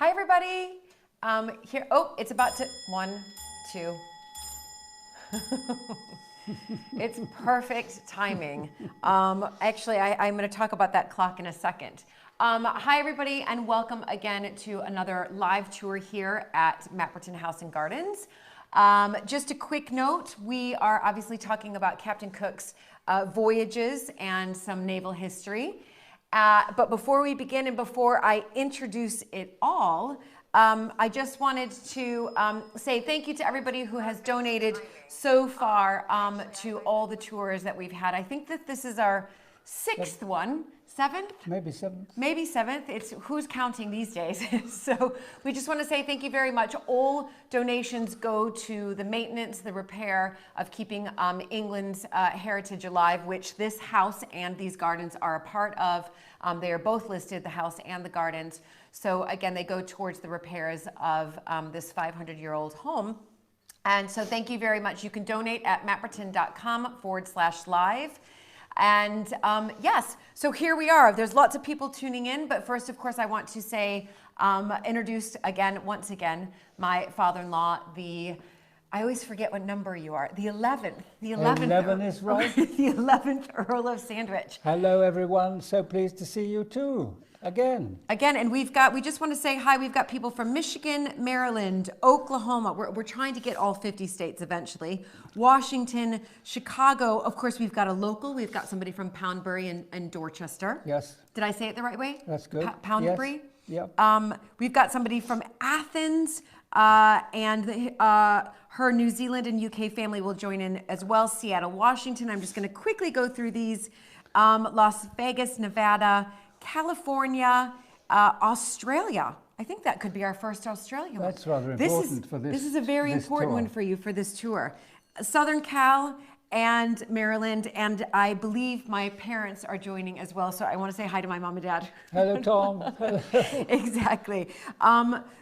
Hi, everybody. Here, oh, it's about to, 1, 2. It's perfect timing. Actually, I'm going to talk about that clock in a second. Hi, everybody, and welcome again to another live tour here at Mapperton House and Gardens. Just a quick note, we are obviously talking about Captain Cook's voyages and some naval history. But before we begin and before I introduce it all, I just wanted to say thank you to everybody who has donated so far to all the tours that we've had. I think that this is our 6th one. 7th? Maybe 7th. Maybe 7th. It's who's counting these days. So we just want to say thank you very much. All donations go to the maintenance, the repair of keeping England's heritage alive, which this house and these gardens are a part of. They are both listed, the house and the gardens. So again, they go towards the repairs of this 500-year-old home. And so thank you very much. You can donate at mapperton.com/live. And yes, so here we are. There's lots of people tuning in, but first, of course, I want to say, introduce again, once again, my father-in-law, I always forget what number you are, the 11th. The 11th. 11 is right. The 11th Earl of Sandwich. Hello, everyone. So pleased to see you too. Again, and we just want to say hi. We've got people from Michigan, Maryland, Oklahoma. We're trying to get all 50 states eventually. Washington, Chicago. Of course, we've got a local. We've got somebody from Poundbury and Dorchester. Yes. Did I say it the right way? That's good. Poundbury? Yes. Yep. We've got somebody from Athens, and her New Zealand and UK family will join in as well. Seattle, Washington. I'm just going to quickly go through these. Las Vegas, Nevada, California, Australia. I think that could be our first Australian one. That's rather important for this. This is a very important one for you for this tour. Southern Cal and Maryland, and I believe my parents are joining as well. So I want to say hi to my mom and dad. Hello, Tom. Exactly.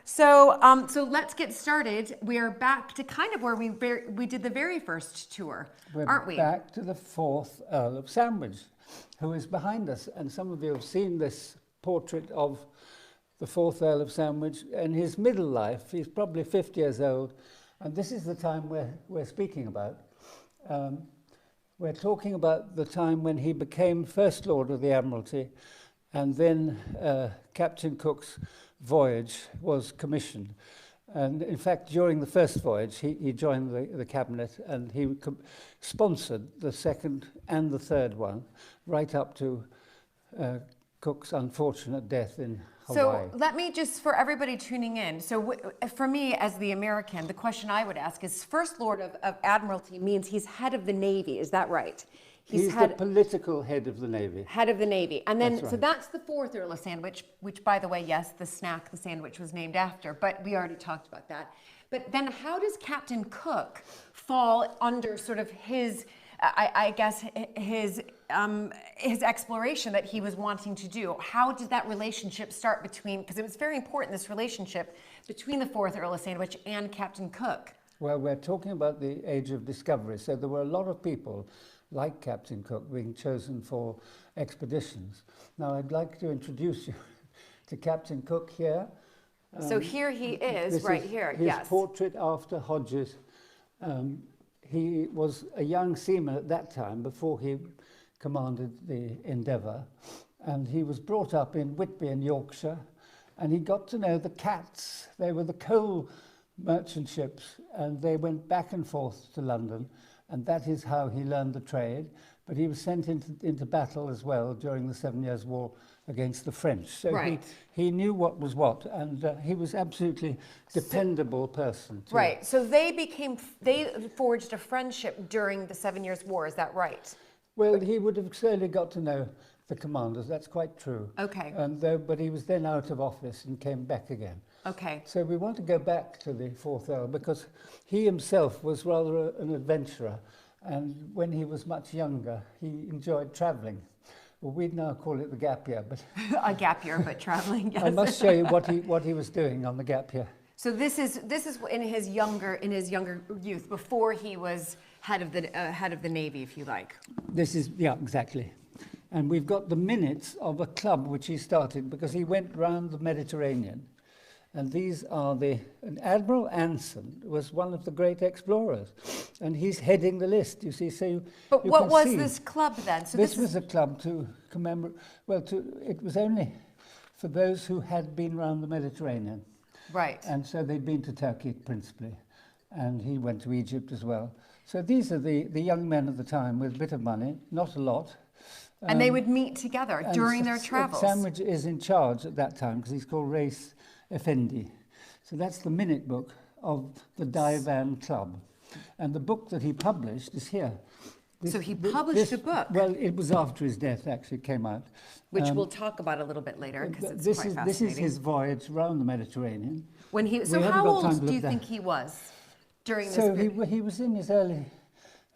So let's get started. We are back to kind of where we did the very first tour, aren't we? We're back to the 4th Earl of Sandwich, who is behind us, and some of you have seen this portrait of the 4th Earl of Sandwich in his middle life. He's probably 50 years old, and this is the time we're speaking about. We're talking about the time when he became First Lord of the Admiralty, and then Captain Cook's voyage was commissioned. And in fact, during the first voyage, he joined the cabinet, and he sponsored the second and the third one, right up to Cook's unfortunate death in Hawaii. So let me just, for everybody tuning in, so for me as the American, the question I would ask is, First Lord of Admiralty means he's head of the Navy, is that right? He's the political head of the Navy. Head of the Navy. And then, That's right. So that's the 4th Earl of Sandwich, which, by the way, yes, the snack, the sandwich was named after, but we already talked about that. But then how does Captain Cook fall under sort of his, I guess, his exploration that he was wanting to do? How did that relationship start between, because it was very important, this relationship between the 4th Earl of Sandwich and Captain Cook? Well, we're talking about the age of discovery, so there were a lot of people like Captain Cook being chosen for expeditions. Now, I'd like to introduce you to Captain Cook here. So here he is, right here, his yes. portrait after Hodges. He was a young seaman at that time, before he commanded the Endeavour, and he was brought up in Whitby in Yorkshire, and he got to know the Cats. They were the coal merchant ships, and they went back and forth to London, and that is how he learned the trade. But he was sent into battle as well during the 7 Years' War against the French. So right. he knew what was what, and he was absolutely dependable person too. Right, so they forged a friendship during the 7 Years' War, is that right? Well, he would have certainly got to know the commanders, that's quite true. Okay. But he was then out of office and came back again. Okay. So we want to go back to the 4th Earl, because he himself was rather an adventurer, and when he was much younger, he enjoyed travelling. Well, we'd now call it the gap year, but a gap year, but travelling. Yes. I must show you what he was doing on the gap year. So this is in his younger youth, before he was head of the Navy, if you like. This is, yeah, exactly. And we've got the minutes of a club which he started, because he went round the Mediterranean And these are and Admiral Anson was one of the great explorers, and he's heading the list, you see. So But you what can was see this club then? So this was a club to commemorate, well, it was only for those who had been around the Mediterranean. Right. And so they'd been to Turkey principally, and he went to Egypt as well. So these are the young men of the time with a bit of money, not a lot. And they would meet together during their travels. Sandwich is in charge at that time because he's called Reis Effendi. So that's the minute book of the Divan Club. And the book that he published is here. So he published a book? Well, it was after his death, actually, it came out. Which we'll talk about a little bit later, because it's quite fascinating. This is his voyage around the Mediterranean. So how old do you think he was during this period? So he was in his early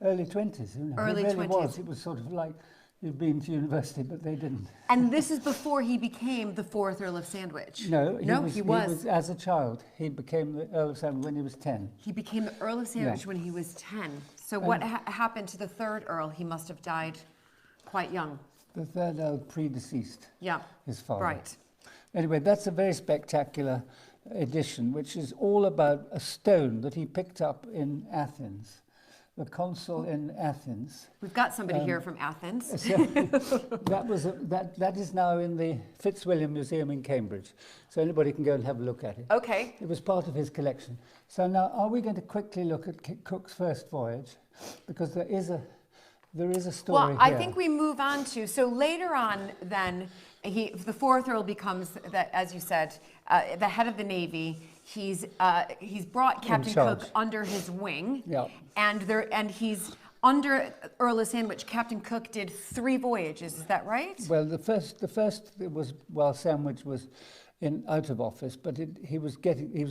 20s. Early he really 20s. was. It was sort of like he'd been to university, but they didn't. And this is before he became the 4th Earl of Sandwich? No, he was. As a child. He became the Earl of Sandwich when he was 10. He became the Earl of Sandwich when he was 10. So what happened to the 3rd Earl? He must have died quite young. The 3rd Earl predeceased his father. Right. Anyway, that's a very spectacular edition, which is all about a stone that he picked up in Athens. The consul in Athens. We've got somebody here from Athens. So that is now in the Fitzwilliam Museum in Cambridge. So anybody can go and have a look at it. Okay. It was part of his collection. So now, are we going to quickly look at Cook's first voyage? Because there is a story Well, here. I think we move on to, so later on then, the 4th Earl becomes, as you said, the head of the Navy. He's brought Captain Cook under his wing, and he's under Earl of Sandwich. Captain Cook did 3 voyages. Is that right? Well, the first was while Sandwich was out of office, but he was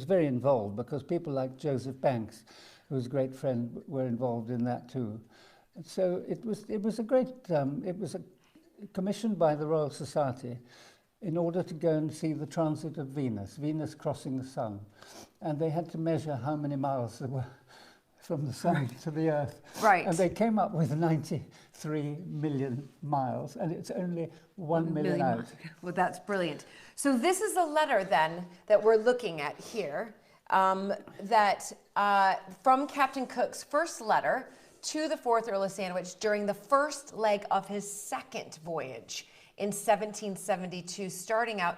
very involved because people like Joseph Banks, who was a great friend, were involved in that too. And so it was a great commissioned by the Royal Society in order to go and see the transit of Venus crossing the sun. And they had to measure how many miles there were from the sun to the Earth. Right. And they came up with 93 million miles, and it's only 1 million out. Well, that's brilliant. So this is a letter then that we're looking at here, from Captain Cook's first letter to the 4th Earl of Sandwich during the first leg of his 2nd voyage in 1772, starting out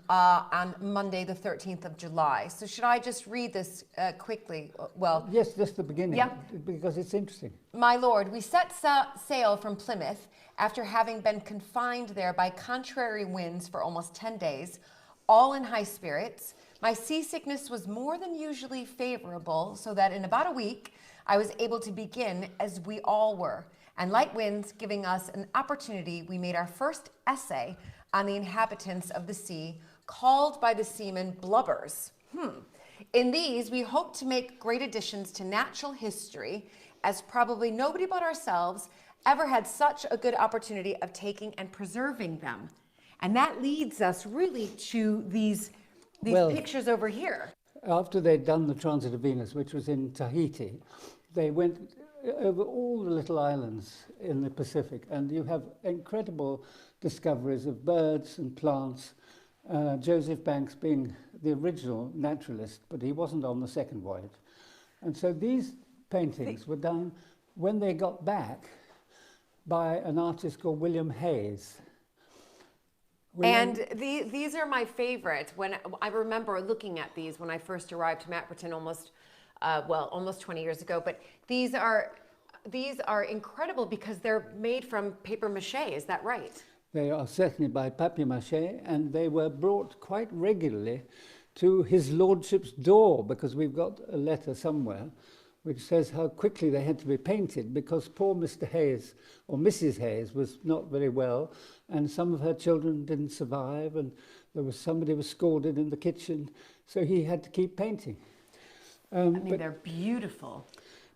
on Monday, the 13th of July. So should I just read this quickly? Well, yes, just the beginning, because it's interesting. My lord, we set sail from Plymouth after having been confined there by contrary winds for almost 10 days, all in high spirits. My seasickness was more than usually favorable, so that in about a week, I was able to begin as we all were. And light winds giving us an opportunity, we made our first essay on the inhabitants of the sea, called by the seamen blubbers. In these, we hope to make great additions to natural history, as probably nobody but ourselves ever had such a good opportunity of taking and preserving them. And that leads us really to these pictures over here. After they'd done the transit of Venus, which was in Tahiti, they went over all the little islands in the Pacific, and you have incredible discoveries of birds and plants. Joseph Banks being the original naturalist, but he wasn't on the 2nd voyage. And so these paintings were done when they got back by an artist called William Hayes. These are my favorite. When I remember looking at these when I first arrived to Mapperton almost 20 years ago. But these are incredible because they're made from paper mache. Is that right? They are certainly by papier-mâché, and they were brought quite regularly to his lordship's door, because we've got a letter somewhere which says how quickly they had to be painted because poor Mr. Hayes, or Mrs. Hayes, was not very well, and some of her children didn't survive, and somebody was scalded in the kitchen, so he had to keep painting. They're beautiful.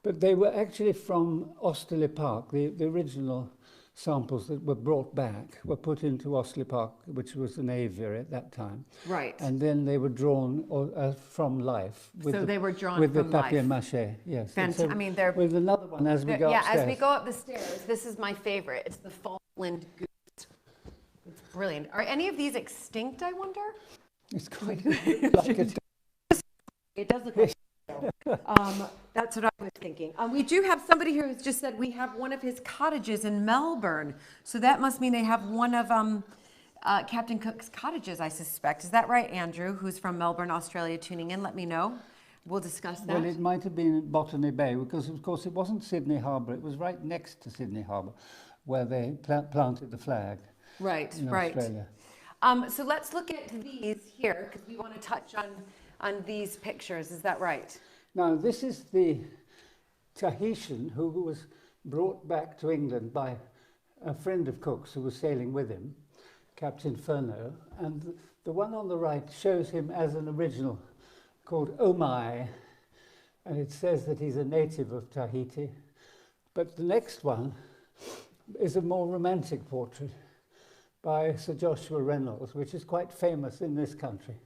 But they were actually from Osterley Park. The original samples that were brought back were put into Osterley Park, which was an aviary at that time. Right. And then they were drawn from life. They were drawn with from life. With the papier-mâché, yes. So, they're... With another one as we go upstairs. As we go up the stairs, this is my favorite. It's the Falkland Goose. It's brilliant. Are any of these extinct, I wonder? It's quite like a It does look like that's what I was thinking. We do have somebody here who's just said we have one of his cottages in Melbourne. So that must mean they have one of Captain Cook's cottages, I suspect. Is that right, Andrew, who's from Melbourne, Australia, tuning in? Let me know. We'll discuss that. Well, it might have been at Botany Bay, because, of course, it wasn't Sydney Harbour. It was right next to Sydney Harbour, where they planted the flag Right, in right. Australia. So let's look at these here, because we want to touch on these pictures. Is that right? Now, this is the Tahitian who was brought back to England by a friend of Cook's who was sailing with him, Captain Furneaux, and the one on the right shows him as an original called Omai, and it says that he's a native of Tahiti. But the next one is a more romantic portrait by Sir Joshua Reynolds, which is quite famous in this country.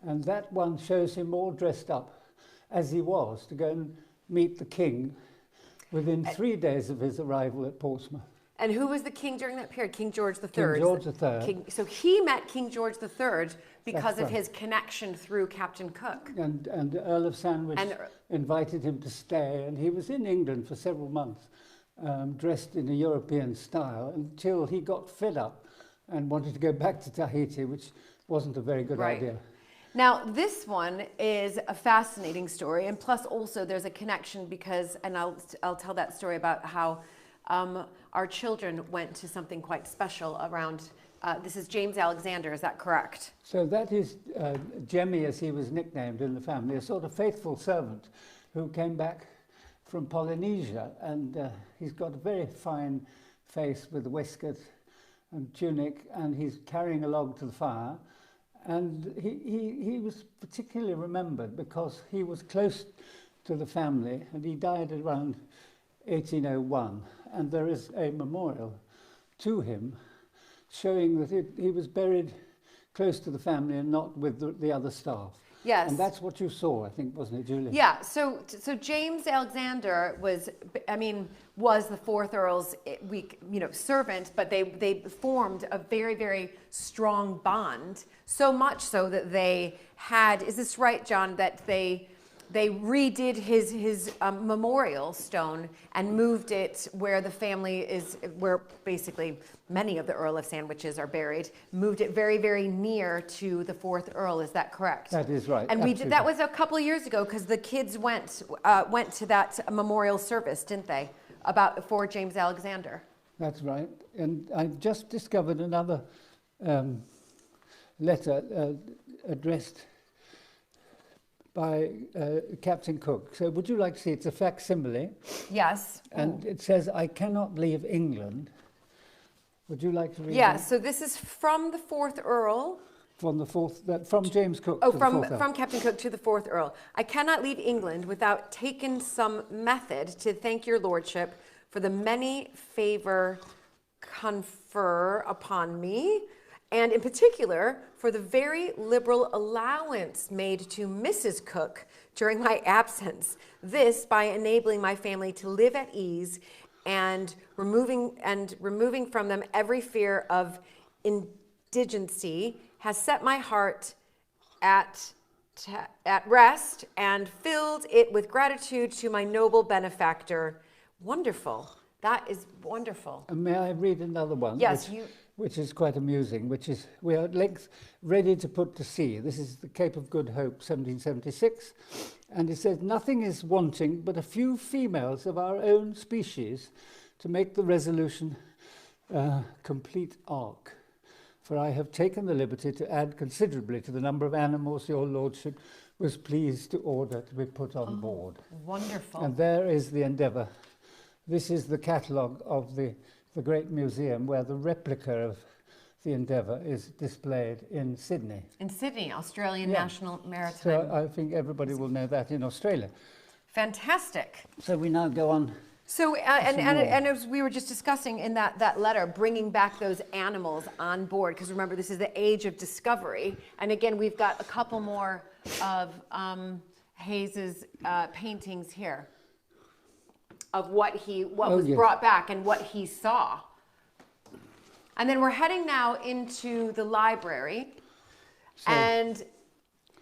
And that one shows him all dressed up as he was to go and meet the king within 3 days of his arrival at Portsmouth. And who was the king during that period? King George III. King George III. So he met King George III because of right. his connection through Captain Cook. And the Earl of Sandwich invited him to stay, and he was in England for several months, dressed in a European style, until he got fed up and wanted to go back to Tahiti, which wasn't a very good idea. Now, this one is a fascinating story, and plus also there's a connection because, and I'll tell that story about how our children went to something quite special around, this is James Alexander, is that correct? So that is Jemmy, as he was nicknamed in the family, a sort of faithful servant who came back from Polynesia, and he's got a very fine face with a waistcoat and tunic, and he's carrying a log to the fire. And he was particularly remembered because he was close to the family, and he died around 1801. And there is a memorial to him showing that he was buried close to the family and not with the other staff. Yes. And that's what you saw, I think, wasn't it, Julie? Yeah, so James Alexander was the fourth Earl's servant, but they formed a very, very strong bond, so much so that they had, is this right, John, that they redid his memorial stone and moved it where the family is, where basically many of the Earl of Sandwiches are buried, moved it very, very near to the fourth Earl. Is that correct? That is right. And absolutely. we did, that was a couple of years ago because the kids went to that memorial service, didn't they, for James Alexander? That's right. And I just discovered another letter addressed by Captain Cook. So would you like to see? It's a facsimile. Yes. And it says, "I cannot leave England." Would you like to read Yeah, that? so this is from the fourth Earl. From James Cook Oh, to the fourth Earl. from Captain Cook to the fourth Earl. "I cannot leave England without taking some method to thank your lordship for the many favour confer upon me, and in particular for the very liberal allowance made to Mrs. Cook during my absence. This by enabling my family to live at ease and removing from them every fear of indigency has set my heart at rest and filled it with gratitude to my noble benefactor." Wonderful. That is wonderful. And may I read another one? Yes, which is quite amusing, which is, "We are at length ready to put to sea." This is the Cape of Good Hope, 1776. And it says, "Nothing is wanting but a few females of our own species to make the Resolution complete ark. For I have taken the liberty to add considerably to the number of animals your lordship was pleased to order to be put on board." Wonderful. And there is the Endeavour. This is the catalogue of the Great Museum, where the replica of the Endeavour is displayed in Sydney. In Sydney, Australian National Maritime. So I think everybody will know that in Australia. Fantastic. So we now go on. So, and as we were just discussing in that letter, bringing back those animals on board, because remember, this is the age of discovery. And again, we've got a couple more of Hayes's paintings here of what was brought back and what he saw. And then we're heading now into the library. And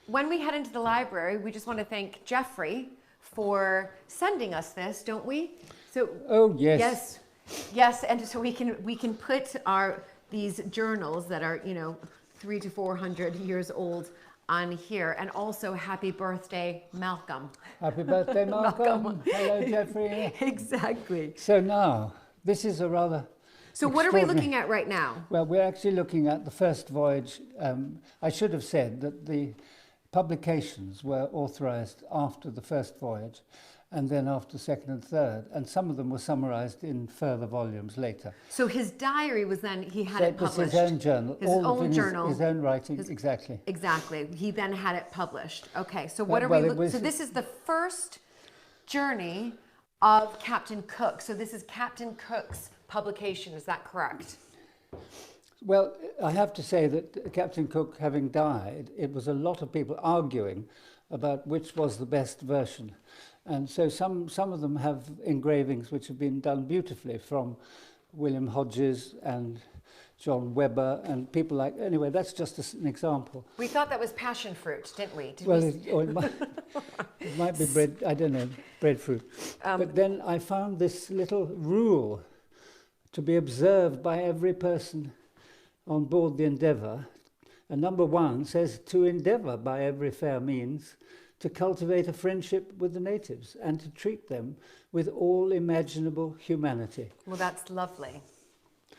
when we head into the library, we just want to thank Jeffrey for sending us this, don't we? So Oh yes. Yes, and so we can put these journals that are 300 to 400 years old on here, and also happy birthday, Malcolm. Happy birthday, Malcolm. Malcolm. Hello, Jeffrey. Exactly. So now, this is a rather So what are we looking at right now? Well, we're actually looking at the first voyage. I should have said that the publications were authorised after the first voyage, and then after second and third, and some of them were summarised in further volumes later. So his diary was then, he had So it published. his own journal, His own journal. his own writing, exactly. Exactly. He then had it published. Okay, so so this is the first journey of Captain Cook. So this is Captain Cook's publication, is that correct? Well, I have to say that Captain Cook having died, it was a lot of people arguing about which was the best version. And so some of them have engravings which have been done beautifully from William Hodges and John Webber and people like, anyway, that's just an example. We thought that was passion fruit, didn't we? It might be bread, I don't know, breadfruit. But then I found this little rule to be observed by every person on board the Endeavour. And number 1 says to endeavour by every fair means to cultivate a friendship with the natives and to treat them with all imaginable humanity. Well, that's lovely.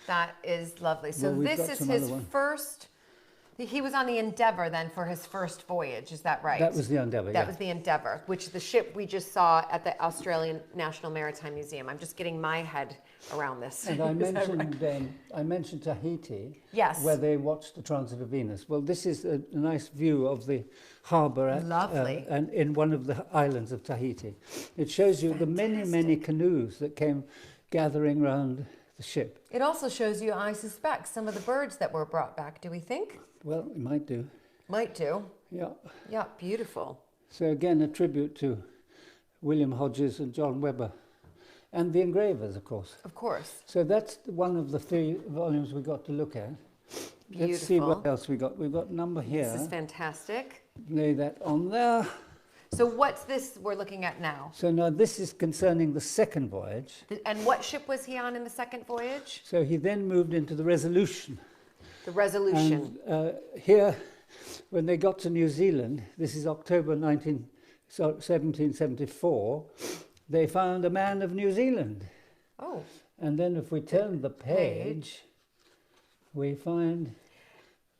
That is lovely. So Well, this is his first, he was on the Endeavour then for his first voyage, is that right? That was the Endeavour, That was the Endeavour, which is the ship we just saw at the Australian National Maritime Museum. I'm just getting my head around this. And I mentioned Tahiti, yes, where they watched the transit of Venus. Well, this is a nice view of the harbour and in one of the islands of Tahiti. It shows you the many canoes that came gathering round the ship. It also shows you, I suspect, some of the birds that were brought back, do we think? Well, it might do. Might do. Yeah. Yeah, beautiful. So again, a tribute to William Hodges and John Webber. And the engravers, of course. Of course. So that's one of the 3 volumes we got to look at. Beautiful. Let's see what else we got. We've got number here. This is fantastic. Lay that on there. So what's this we're looking at now? So now this is concerning the second voyage. And what ship was he on in the second voyage? So he then moved into the Resolution. The Resolution. And here, when they got to New Zealand, this is October 1774, they found a man of New Zealand. Oh. And then if we turn the page, we find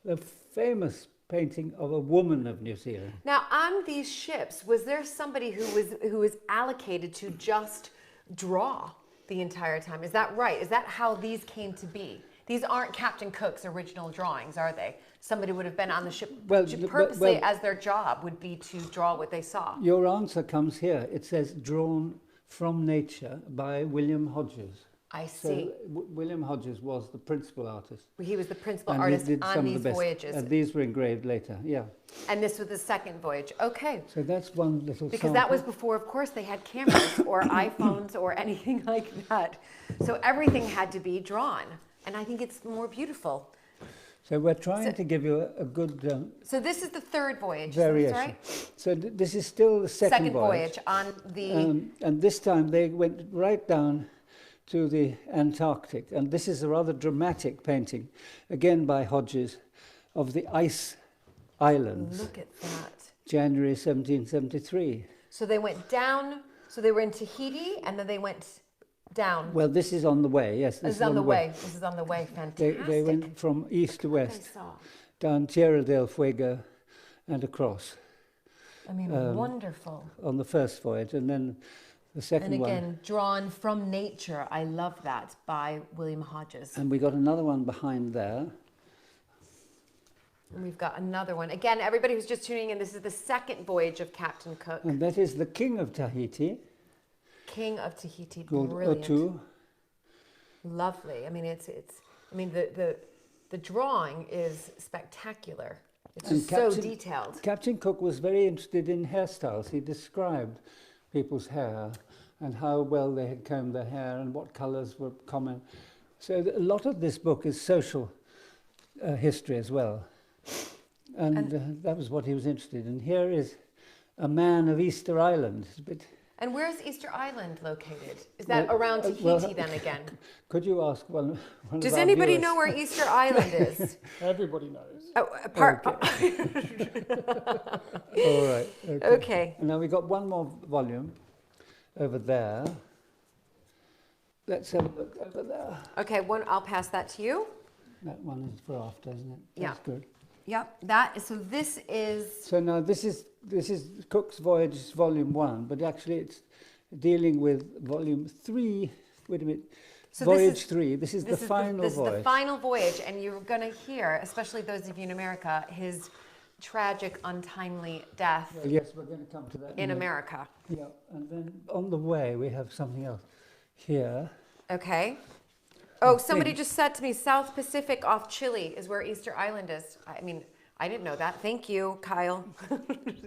the famous painting of a woman of New Zealand. Now, on these ships, was there somebody who was allocated to just draw the entire time? Is that right? Is that how these came to be? These aren't Captain Cook's original drawings, are they? Somebody would have been on the ship purposely as their job would be to draw what they saw. Your answer comes here. It says drawn from nature by William Hodges. I see. So William Hodges was the principal artist. He was the principal artist on these voyages. And these were engraved later, yeah. And this was the second voyage. Okay. So that's one little Because that was before, of course, they had cameras or iPhones or anything like that. So everything had to be drawn. And I think it's more beautiful. So we're trying to give you a good so this is the third voyage, variation. Right? So this is still the second voyage on the... and this time they went right down to the Antarctic. And this is a rather dramatic painting, again by Hodges, of the ice islands. Look at that. January 1773. So they went down, so they were in Tahiti, and then they went down. Well, this is on the way, yes. This is on the way. This is on the way, fantastic. They went from east to west, down Tierra del Fuego and across. I mean, wonderful. On the first voyage, and then the second one. And again, drawn from nature. I love that, by William Hodges. And we got another one behind there. And we've got another one. Again, everybody who's just tuning in, this is the second voyage of Captain Cook. And that is the King of Tahiti. King of Tahiti, called brilliant. Otu. Lovely. I mean, the drawing is spectacular. It's just so detailed. Captain Cook was very interested in hairstyles. He described people's hair and how well they had combed their hair and what colours were common. So a lot of this book is social history as well. And that was what he was interested in. Here is a man of Easter Island. It's a bit. And where's Easter Island located? Is that around Tahiti then again? Could you ask one Does of our anybody viewers? know where Easter Island is? Everybody knows. Oh, All right. Okay. And now we've got one more volume over there. Let's have a look over there. Okay, I'll pass that to you. That one is for after, isn't it? Yeah. That's good. Yep, so this is... So now this is Cook's Voyages Volume 1, but actually it's dealing with Volume 3. Wait a minute. So Voyage 3. This is the final this voyage. This is the final voyage, and you're going to hear, especially those of you in America, his tragic, untimely death Well, yes, we're going to come to that. in America. Yeah, and then on the way we have something else here. Okay. Oh, somebody just said to me, South Pacific off Chile is where Easter Island is. I mean, I didn't know that. Thank you, Kyle.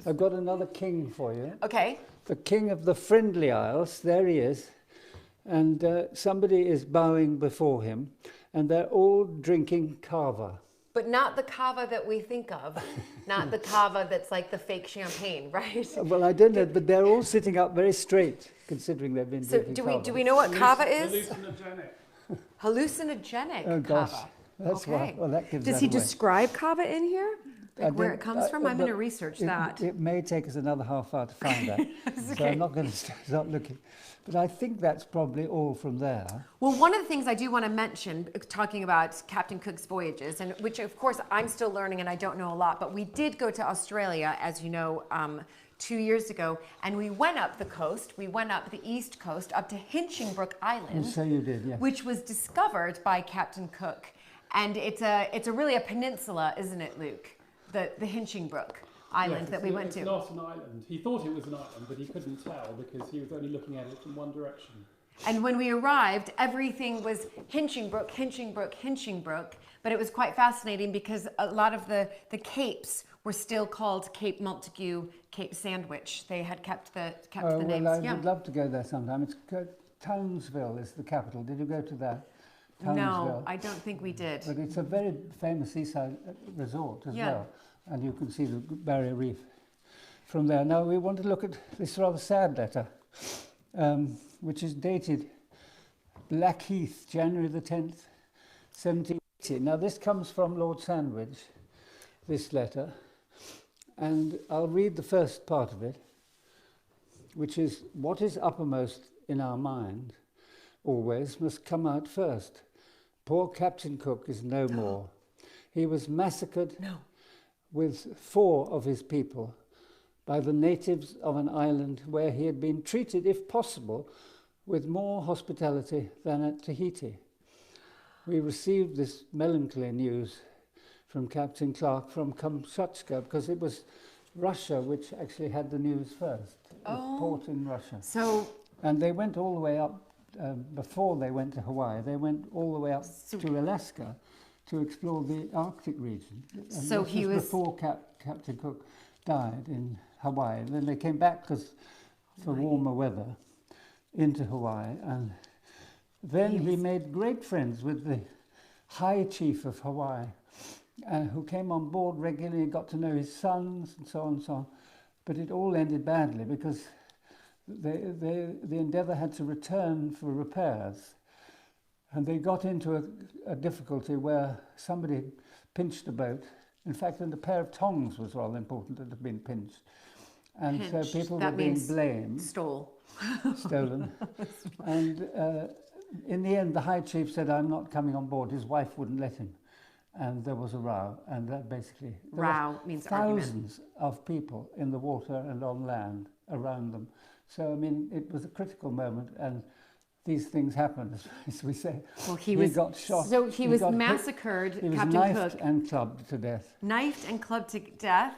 I've got another king for you. Okay. The king of the Friendly Isles, there he is. And somebody is bowing before him, and they're all drinking kava. But not the kava that we think of. Not the kava that's like the fake champagne, right? Well, I don't know, but they're all sitting up very straight, considering they've been So drinking kava. do we know what kava is? Hallucinogenic. Hallucinogenic Oh, gosh. kava. That's why. Well, that gives Does that he away. describe kava in here? Like where it don't- comes from? I'm going to but research it, that. It may take us another half hour to find that. So I'm not going to start looking. But I think that's probably all from there. Well, one of the things I do want to mention, talking about Captain Cook's voyages, and which of course I'm still learning and I don't know a lot, but we did go to Australia, as you know, 2 years ago, and we went up the coast. We went up the east coast, up to Hinchingbrook Island, And so you did, yes. which was discovered by Captain Cook. And it's a really a peninsula, isn't it, Luke? The Hinchingbrook Island that we went to. It's not an island. He thought it was an island, but he couldn't tell because he was only looking at it from one direction. And when we arrived, everything was Hinchingbrook, Hinchingbrook, Hinchingbrook. But it was quite fascinating because a lot of the capes were still called Cape Montagu, Cape Sandwich. They had kept the names. Well, I would love to go there sometime. Townsville is the capital. Did you go to that? No, Townsville. I don't think we did. But it's a very famous seaside resort as well. And you can see the Barrier Reef from there. Now we want to look at this rather sad letter, which is dated Blackheath, January the 10th, 1780. Now this comes from Lord Sandwich, this letter, and I'll read the first part of it, which is, what is uppermost in our mind always must come out first. Poor Captain Cook is no more. He was massacred with 4 of his people by the natives of an island where he had been treated, if possible, with more hospitality than at Tahiti. We received this melancholy news from Captain Clark from Kamchatka because it was Russia which actually had the news first. The port in Russia. And they went all the way up, before they went to Hawaii, they went all the way up to Alaska to explore the Arctic region. And So he was before Captain Cook died in Hawaii. And then they came back for warmer weather into Hawaii, and then he made great friends with the High Chief of Hawaii, who came on board regularly, got to know his sons and so on and so on. But it all ended badly because the Endeavour had to return for repairs. And they got into a difficulty where somebody pinched the boat. In fact, and a pair of tongs was rather important that had been pinched. And pinched. so people That were being means blamed. Stolen. And in the end, the High Chief said, I'm not coming on board. His wife wouldn't let him. And there was a row. And that basically... Row means thousands of people in the water and on land around them. So, I mean, it was a critical moment. And these things happen, as we say. Well, he got shot. So he was massacred, he was Captain knifed Cook. and clubbed to death. Knifed and clubbed to death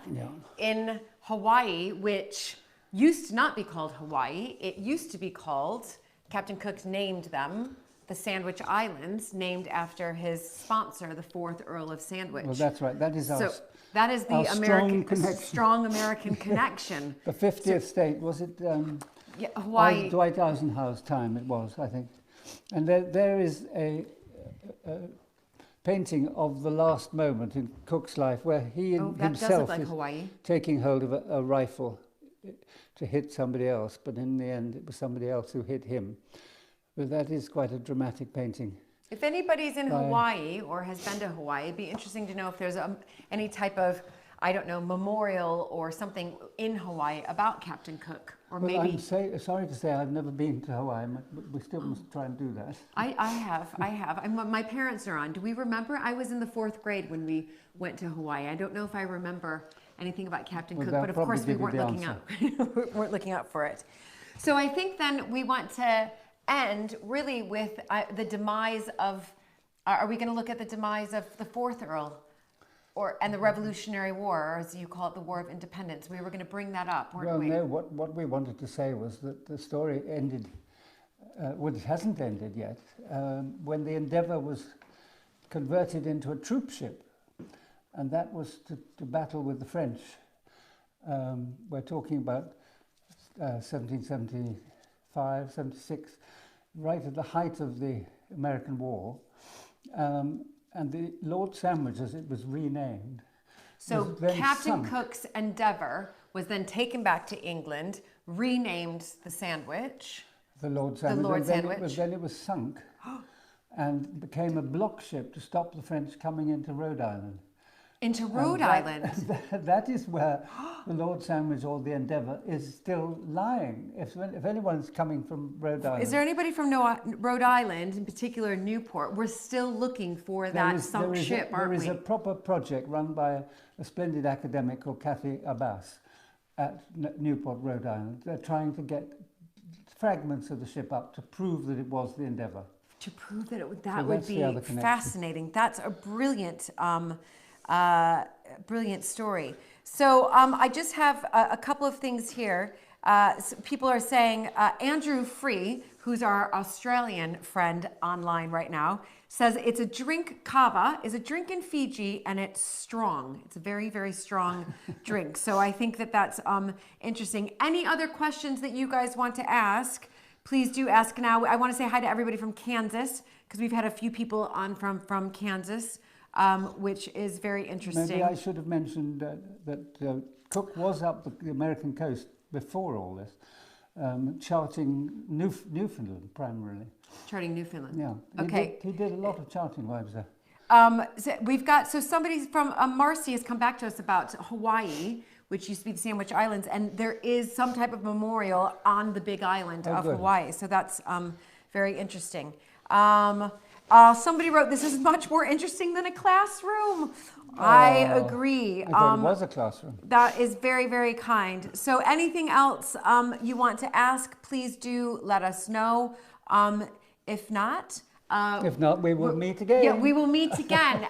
in Hawaii, which used to not be called Hawaii. It used to be called, Captain Cook named them, the Sandwich Islands, named after his sponsor, the 4th Earl of Sandwich. Well, that's right. That is our that is the strong American connection. The 50th state, was it? Hawaii. Dwight Eisenhower's time it was, I think. And there is painting of the last moment in Cook's life, where he That does himself look like is Hawaii. taking hold of a rifle to hit somebody else, but in the end it was somebody else who hit him. But that is quite a dramatic painting. If anybody's in Hawaii or has been to Hawaii, it'd be interesting to know if there's any type of, I don't know, memorial or something in Hawaii about Captain Cook, or Well, maybe. I'm sorry to say I've never been to Hawaii, but we still must try and do that. I have. My parents are on. Do we remember? I was in the 4th grade when we went to Hawaii. I don't know if I remember anything about Captain Cook, but of course we weren't looking up. We weren't looking up for it. So I think then we want to end really with the demise of. Are we going to look at the demise of the 4th Earl, and the Revolutionary War, or as you call it, the War of Independence? We were going to bring that up, weren't we? Well, no. What we wanted to say was that the story ended. Well, it hasn't ended yet. When the Endeavour was converted into a troop ship, and that was to battle with the French. We're talking about 1775, 76, right at the height of the American War. And the Lord Sandwich, as it was renamed. So Captain Cook's Endeavour was then taken back to England, renamed the Sandwich. The Lord Sandwich. The Lord Sandwich. Then it was sunk and became a block ship to stop the French coming into Rhode Island. Into Rhode Island? That is where the Lord Sandwich or the Endeavour is still lying. If anyone's coming from Rhode Island. Is there anybody from Rhode Island, in particular Newport? We're still looking for that sunk ship, aren't we? There is a proper project run by a splendid academic called Kathy Abbas at Newport, Rhode Island. They're trying to get fragments of the ship up to prove that it was the Endeavour. To prove that that would be fascinating. That's a brilliant brilliant story. So I just have a couple of things here. So people are saying, Andrew Free, who's our Australian friend online right now, says it's a drink, kava is a drink in Fiji, and it's strong. It's a very, very strong drink. So I think that that's interesting. Any other questions that you guys want to ask, please do ask now. I want to say hi to everybody from Kansas, because we've had a few people on from Kansas. Which is very interesting. Maybe I should have mentioned that Cook was up the American coast before all this, charting Newfoundland primarily. Charting Newfoundland. Yeah. Okay. He did a lot of charting while he was there. So we've got, somebody from Marcy has come back to us about Hawaii, which used to be the Sandwich Islands, and there is some type of memorial on the Big Island of Hawaii. So that's very interesting. Somebody wrote, this is much more interesting than a classroom. I agree. I thought it was a classroom. That is very, very kind. So anything else you want to ask, please do let us know. If not, we will meet again. Yeah, we will meet again.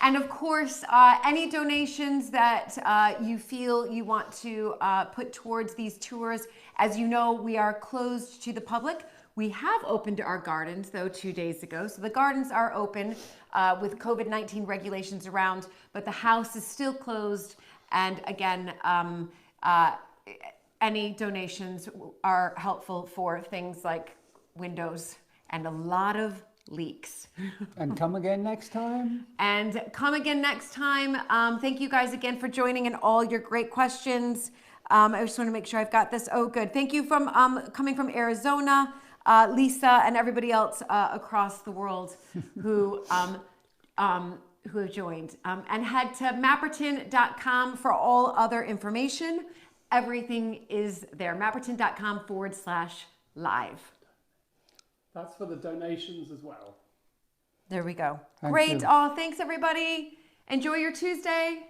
And of course, any donations that you feel you want to put towards these tours, as you know, we are closed to the public. We have opened our gardens, though, 2 days ago. So the gardens are open with COVID-19 regulations around, but the house is still closed. And again, any donations are helpful for things like windows and a lot of leaks. And come again next time. And come again next time. Thank you guys again for joining and all your great questions. I just want to make sure I've got this. Oh, good. Thank you from coming from Arizona. Lisa and everybody else across the world who have joined. And head to Mapperton.com for all other information. Everything is there. Mapperton.com/live. That's for the donations as well. There we go. Thank Great. you. Oh, thanks everybody. Enjoy your Tuesday.